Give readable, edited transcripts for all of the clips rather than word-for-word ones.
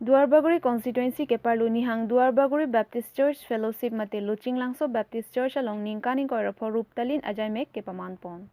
Duarbaguri constituency ke parluni hang Duarbaguri Baptist Church Fellowship mate Luching Langso Baptist Church along ningkani ko rapo ruptalin ajaimek ke pamanpon.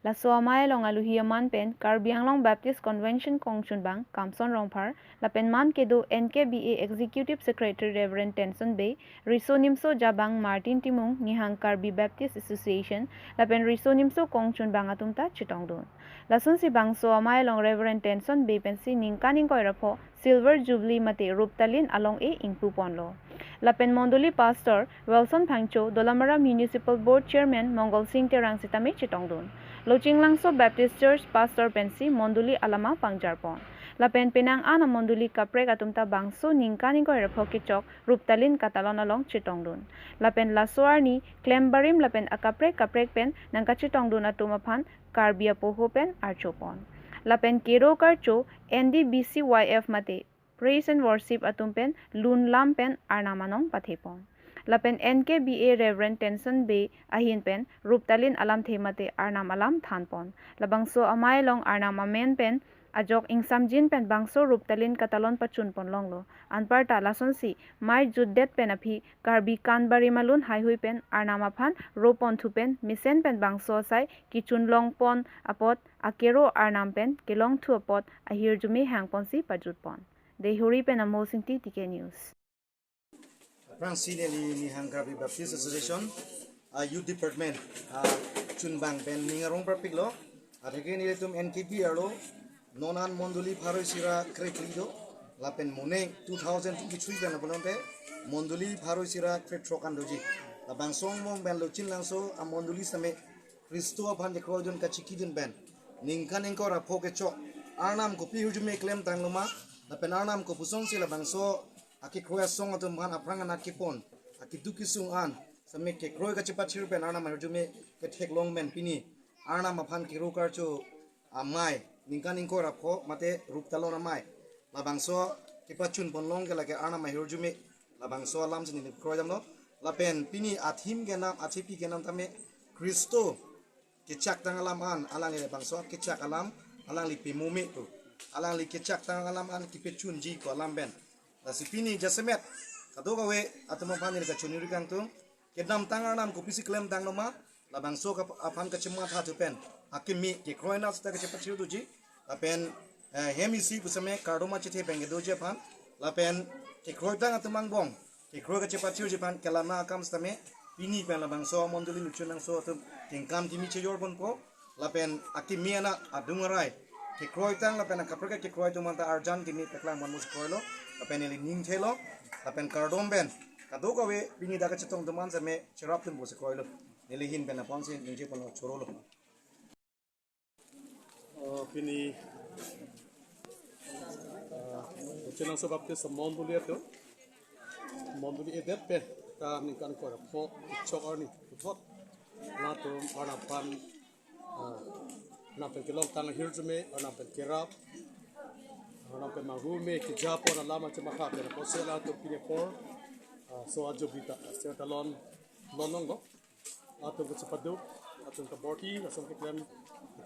La soamay long aluhia man pen Karbi long Baptist Convention Kongchun bang Kamson Rongphar la pen man ke do NKBA Executive Secretary Reverend Tenson Bay Risonimso Jabang Martin Timung nihang Karbi Baptist Association la pen Risonimso Kongchun bang atumta chitongdun. La sun si bang soamay long Reverend Tenson Bay pen si ningkani ko rapo Silver Jubilee mate ruptalin along e ingpu ponlo. La pen Monduli Pastor Wilson Phangcho Dolamara Municipal Board Chairman Mongol Singh Terang sitame chitongdun. Luching Langso Baptist Church Pastor Pensi Monduli Alama Pangjarpon. La pen penang ana Monduli Kaprek atumta bangso ningkani ko repokichok ruptalin katalon along chitongdun. La pen la soarni klembarim la pen akaprek pen nangka chitongdun atumaphan Karbia poho pen archopon. La pen kero karcho NDBCYF mate Praise and Worship atumpen lun lampen arnamanong pathepon. Lapen NKBA Reverend Tenson Bay ahin pen ruptalin alam themate arnam alam thanpon labangso amay long arnam amen pen ajok ingsamjin pen bangso ruptalin katalon pachunpon longlo anparta lasonsi mai juddet pen aphi Karbi kanbari malun haihui pen arnam aphan ropon thupen misen pen bangso sai kichun longpon apot akero arnam pen kelong thu apot ahir jumi hangponsi pajutpon dehuri pen amosinti tike news. Francine ni hang Karbi Baptist Association Youth Department chunbang pen ningarong perpik lo adege ni tum NKP arlo nonan monduli pharoi sira kreklido lapen mone 2023 pen apolonte monduli pharoi sira kretrokan doji labang song mong ben lo chin langso a monduli same Kristo aphan de krojon kachikidin ben ningkan engko rapo kecho arnam ko pi hujume klem tangloma lapen arnam ko pusong sila bangso aki kroya song atum han aprangan akipon aki duki sung an same ke kroy ka cepat chiru pen arna marjume ke thek long men pini arna maphan ki rukar chu amai ningkan ingko rapho mate rup talon amai labangso kipachun ponlong ke lage arna mahurjume labangso alam sini kroy jamno lapen pini athim ge nam athipi ge nam tame Kristo kecak tang alam an alang le bangso kecak alam alang li pimume tu alang li kecak tang alam an kipechun ji ko alam ben Sipini jasemet kado gawe atau mampani ka chuniri kang tung kedam tangan nam kopisi klem tang noma labang so ka aphan ka chemma tha tupen akimi ke kroina sta ka chepa chiu tuji lapen hemisi kusame kardoma chithe penge doje phan lapen ke kroi tang atumang bong ke kroi ka chepa chiu jipan kelana akam stame pini pen labang so monduli nuchunang so atum tingkam timi che yor pon po lapen akimi ana adungarai ke kroi tang lapen kapreka ke kroi tumanta arjan timi peklang mon mus kroilo lapen eli ning thelo lapen kardom ben kado kawe bini daga chitong duman same chirap tum bose kroilo eli hin ben apon sin ning pon chorolo bini chenang so bapte sa monduli ato monduli edet pe ka ning kan ko po chok arni thot na to ana pan na pen kelong tang hirjume ana pen kerap ana pen magume ki japo na lama chama kha pe ko sela to pine por so ajo bita se talon nonong go ato ko chapadu ato ka borti aso ke klem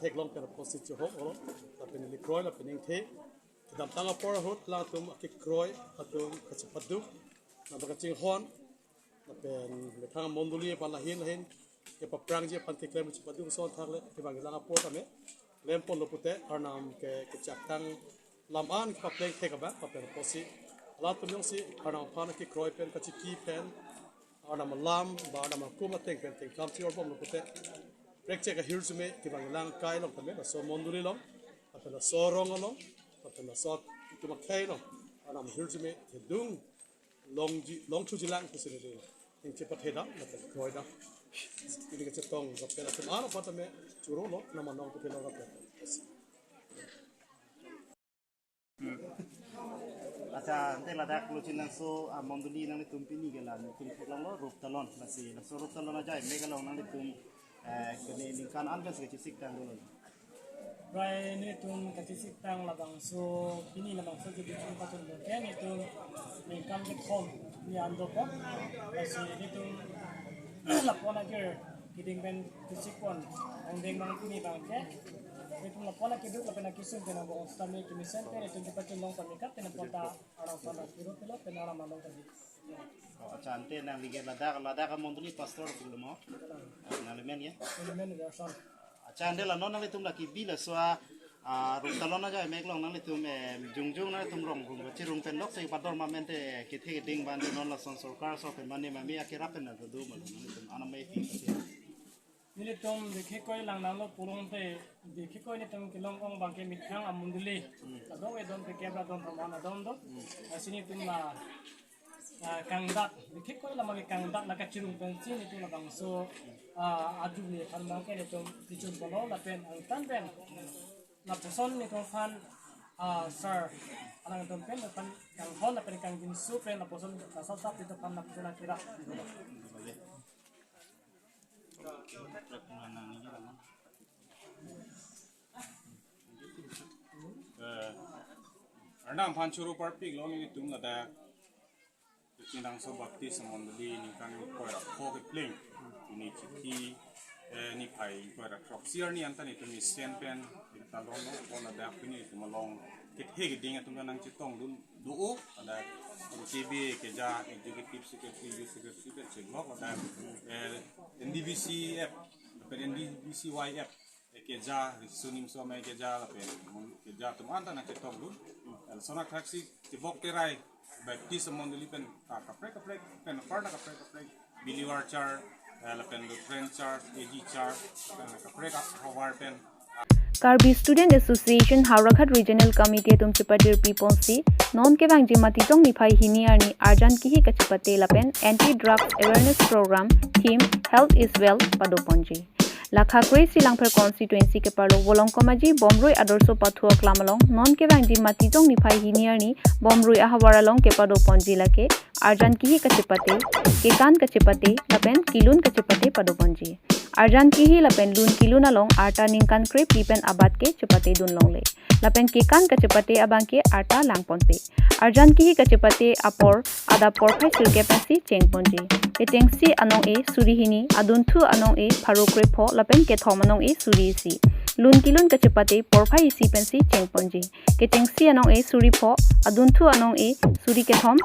tek long pe ko sit ho oro ta pen li kroi la pen the dam tanga por hot la tum ke kroi ato ka chapadu na ba ching hon na pen le thang monduli pa la hin ke pa prang je pan ke klem chapadu so thagle ke ba la por ta me lempon lo pute arnam ke chaktang lam an ka plek te ka ba pa pen ko si la tum yong si arnam pan ke kroi pen ka chi pen arnam lam ba arnam ku ma tek pen tek kam ti or bom lo pute prek che ka hirsume ke ba lang kai lo ta me so monduli lo pa pen so rong lo pa pen so tu ma kai lo arnam hirsume te dung long chu ji lang ku si ni ning che pa the da na pen kroi da ini ke cetong ka pen atum ana pa ta me churo lo na ma nong ku te lo ka pen acha ante ladak luchin nang so monduli nang tum pini gela tum theklang lo rup talon nasi so rup talon aja me gela nang tum kene ningkan anben se chisik tang dulu Rai ni tum katisik tang labang so pini labang so jadi tum patun berken itu ningkan dekom ni ando ko kasi itu lapon aja kiting ben kisik pon ang deng mang pini bang ke itu lapor lagi dulu lapor lagi sun kena bong stami kimisen kan itu kita cendong panikat kena kota orang sana kiro kilo kena orang malang tadi. Acha ante nang liget lada ka monduli pastor pulu mo na lemen ya Elemen version. acha ande la non na tum la ki bila soa rum talon na ja mek long nang tum jungjung na tum rong rum chi rung pen lok sei pador ma mente ki the ding ban non la son sarkar so pen mani ma mi akira pen na du ma tum ana mai fi Ini tum dekhi koi lang nang lo pulung te dekhi koi ni tum kilong ong bangke mitang amunduli. Adong edon te kebra don ramana don do. Asini tum la kangdak dekhi koi la magi kangdak na kacirung pensi ni tum la bangso adu ni kan bangke ni tum dicun bolo la pen ang tan pen. Na person ni tum fan sir alang tum pen na pan kang hon na pen kang jinsu pen na person sa sa itu pan na person kira. Ardam Panchuru Parpik long ini tung ada cindang so bakti semondeli ni kan koi rak hoki pling ini ciki ni pai koi rak roxier ni antan itu ni pen kita long on ada ini itu malong kit hegi ding itu kan nang citong dun duo ada KB keja executive secretary ceglok ada NDVC app NDVCY app keja sunim so mai keja la pe keja tu anta na citong dun sona taxi tibok terai bapti semondeli pen kaprek pen farda kaprek biliwar char la pen do train char AG char kaprek hawar pen Karbi Student Association Haurakhat Regional Committee tum chipatir people si non ke bang jimati tong ni phai hiniar ni arjan ki hi kachipate lapen anti drugs awareness program theme health is wealth padoponji lakha kwe silangphar constituency ke parlo bolong komaji bomroi adorso pathuak lamalong non ke bang jimati tong ni phai hiniar ni bomroi ahawara long ke padoponji lake arjan ki hi kachipate ke kan kachipate lapen kilun kachipate padoponji arjan ki hi lapen lun kilun along arta ningkan krep lipen abad ke chepate dun long le lapen ke kan ka chepate abang ke arta langpon pe arjan ki hi ka chepate apor ada por phai silke pasi chengponji e tengsi anong e surihini adun thu anong e pharo krep pho lapen ke thom anong e suri si lun kilun ka chepate por phai si pensi chengponji ke tengsi anong e suri pho adun thu anong e suri ke thom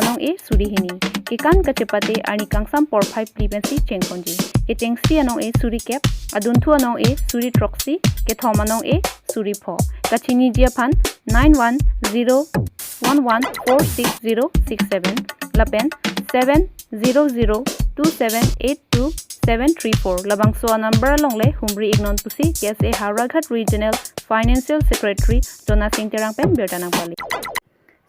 anong e surihini ke kan ka chepate ani kangsam por phai pensi chengponji ke tengsi anong e suri kep adun thu anong e suri troxy ke thom anong e suri pho kachini dia phan 9101146067 lapen 7002782734 labang so number longle humri ignon pusi KSA Haurakhat Regional Financial Secretary Jona Singh Terang pen bertanang pali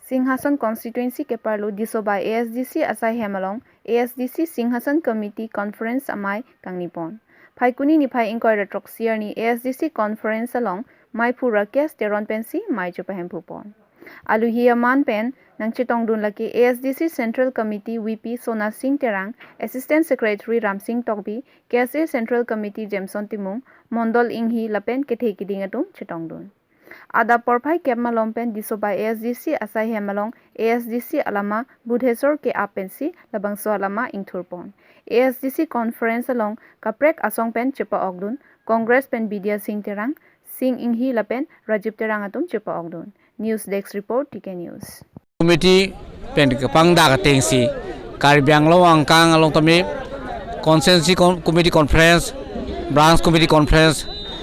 Singhasan constituency ke parlo disoba ASDC asai hemalong ASDC Singhasan committee conference amai kangnipon phaikuni ni phai inquire troxier ni ASDC conference along mai pura kes teron pensi mai chupahem phupon aluhia man pen nangchitong dun laki ASDC Central Committee VP Sona Singh Terang Assistant Secretary Ram Singh Tokbi KSA Central Committee Jameson Timung Mondol Inghi lapen kethe kiding atum chitong dun ada porphai kepmalom pen disoba ASDC asai hemalong ASDC alama budhesor ke apensi labangso alama ingthurpon ASDC conference along kaprek asong pen chepa ogdun Congress pen Bidya Singh Terang Singh Inghi lapen Rajiv Terang atum chepa ogdun News Desk Report TK News Committee pen kapang da katengsi Karbi lo angkang along tami consensus committee conference branch committee conference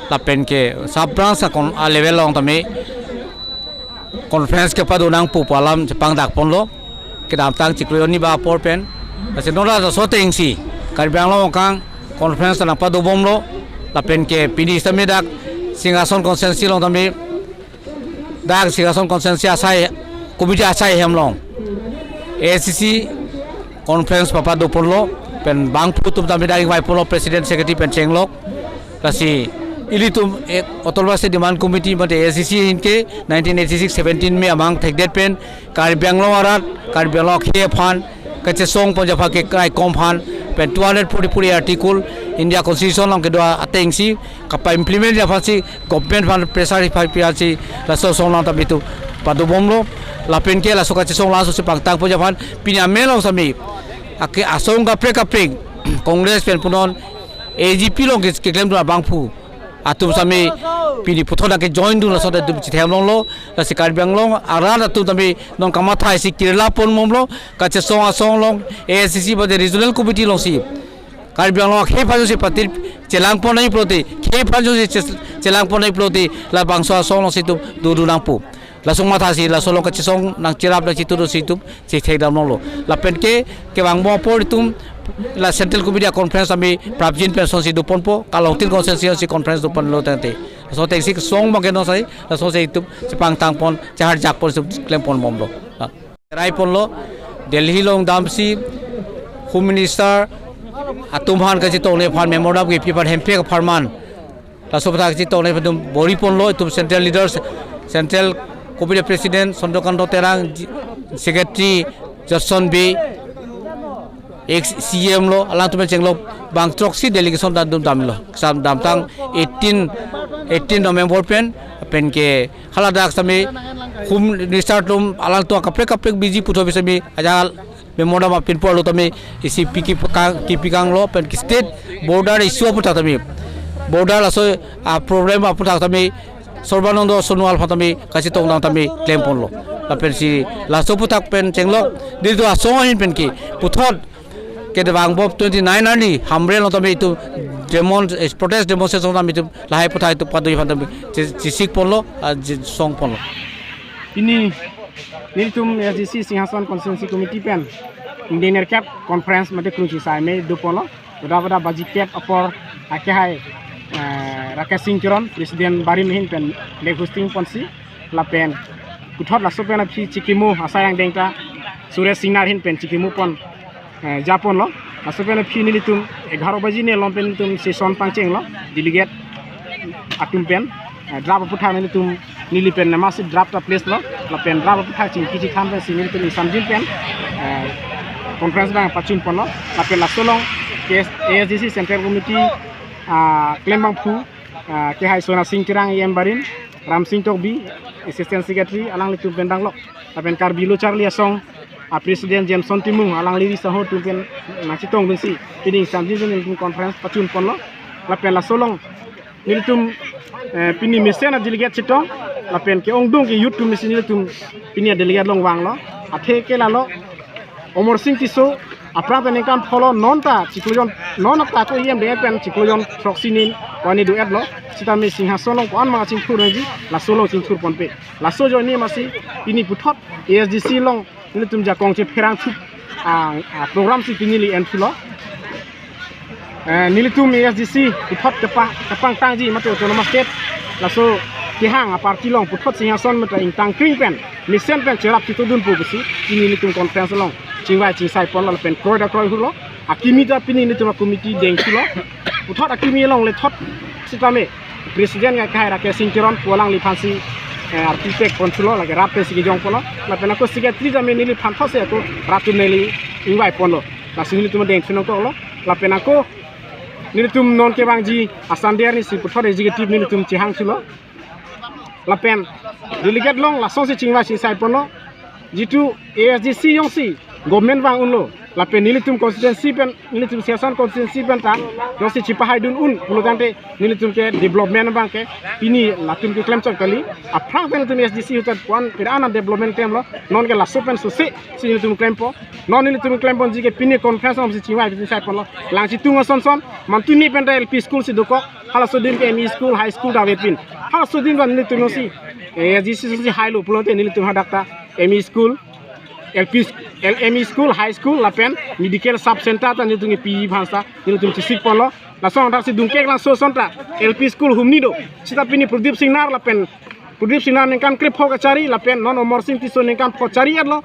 la pen ke sub branch kon level long tami conference ke padunang pupalam jepang dak ponlo ke dam tang chikro ni ba por pen ase nora so tengsi Karbi lo angkang conference na padu bomlo la pen ke pini tami dak Singhasan consensus long tami dak Singhasan consensus asai committee asai hemlong ACC conference papa do porlo pen bang putum tami dari vai porlo president secretary pen chenglok kasi ilitum ek otolwase demand committee mate ACC inke 1986-17 में amang thekdet pen Karbi lo arat Karbi lo khe phan kache song ponjafa ke kai kom phan pen 240 article India constitution long ke do atengsi kapa implement ya phasi government fan pressure phi la so song long tabitu padu bomlo la pen ke la so kache song la so se pangtang ponjafa pinya melong sami ake asong ka prek Congress pen punon AGP long ke claim do bangphu atum sami pini puthoda ke join du la so da dum chithem long lo la si Karbi Anglong ara da tu tami non kamathai si Kerala pon momlo ka che song asong long ASCC bade regional committee long si Karbi Anglong khe phajo si patir chelang pon nai proti khe phajo si chelang pon nai proti la bangso asong long si tu du nang pu la song matha si la solong ka che song nang chirap la chitu do si tu che thek dam long lo la pen ke bang mo por tum la central committee conference ami prabjin pension si dupon po kalong tin consensus si conference dupon lo tante so te si song ma no sai la so se tu pang tang pon chahar jak pon klem pon mom lo rai pon lo Delhi long dam si home minister atum han ka si to le phan memorandum ki paper hempe ka farman la so pata si to le dum bori pon lo tu central leaders central committee president Sondokando Terang secretary Johnson B ex CM lo alang tu menceng lo bang troksi delegation dan dum dam lo sam dam tang 18 November pen ke haladak sami hum restart lum alang tu kapek biji puto bisami aja memorandum apin por lo tami isi piki kang lo pen ki state border issue puta tami border la so problem aputa tami Sorbanando Sonual Fatami kasi tong dam tami claim pon lo la pen si la so putak pen cenglo di tu asong hin pen ki puthot ke bang bob 29 ani hamre lo tami itu protest demonstration tami itu lahai puthai itu padoi tami sik pon lo song pon lo ini niltum SDC Singhasan Constituency Committee pen Indian Cap Conference mate kunci sai me do pon lo bada baji cap apor akhai Rakesh Singh Kiron Presiden Bari Mehin pen leg hosting ponsi la pen puthot la so pen aphi chikimu asayang dengta Suresh Singh hin pen chikimu pon Japon lo asupena phini litum 11 baji ne lompen litum session pangcheng lo delegate atum pen drap putha ne litum nili pen na mas drap ta place lo la pen drap putha ching kiti kham pen singil pen samjin pen conference bang pachun pon lo la pen la solong ASDC central committee klembang phu ke hai sona sing kirang yem barin ram singh tokbi assistant secretary alang litum pendang lo la pen Karbi lo charli asong Presiden Jameson Timung alang liri saho tumpen macitong bensi ini samjin pen conference pachun pon lo la pen la solong niltum pini mesena delegate chitong la pen ke ongdong ke youth commission niltum pini delegate long wang lo athe ke la lo Omor Singh tiso aprang pen kan follow nonta ciklojon non ta ko yem de pen ciklojon proxinin wani do ad lo sitami Singhason long kon ma sing thur ji la solong sing thur pon pe la sojo ni masi pini puthot ASDC long niltum ja kong che pherang thup program si pinili en fulo nilitum ASDC puthot kapang tangji mate autonomous state la so ki hang party long puthot Singhason mata ing tang kring pen mission pen cherap kitudun pu besi ini nilitum conference long chingwai chingsai pon lo pen kroida kroi hulo akimita pini nilitum committee deng fulo puthot akimi long le thot sitame presiden ga kai Rakesh Singh Kiron pulang li phansi architect konsulo lagi rape sigi jong pono la pena ko sigi tri jame nili phanthos e ko ratu neli ingwai pono la sini tum deng phino ko lo la pena ko nili tum non ke bangji asandiar ni si puthor executive nili tum chihang sulo la pen delegate long la sonsi chingwa si sai pono jitu ASDC yong si government bang unlo la pen nili tum constituency pen nili tum siasan constituency pen ta yong si chipahai dun un pulutante nili tum ke development bang ke ini la tum ke claim chok kali aprang pen tum SDC utat kwan pirana development tem lo non ke la sopen so se si nili tum claim po non nili tum claim pon ji ke pini conference om si chingwa bi sai pon lo lang si tung son man tuni pen LP school si doko hala so din ke ME school high school da wepin hala so din ban nili tum si SDC si high lo pulonte nili tum hadakta ME school LME school high school la pen medical sub center ta ni tungi pi bhansa ni tum sik pon lo la song ta si dungke la so sonta LP school humni do sita pini Pradip Singh nar la pen Pradip Singh nar ningkan krip phok achari la pen non Omor Singh tiso ningkan phok chari ad lo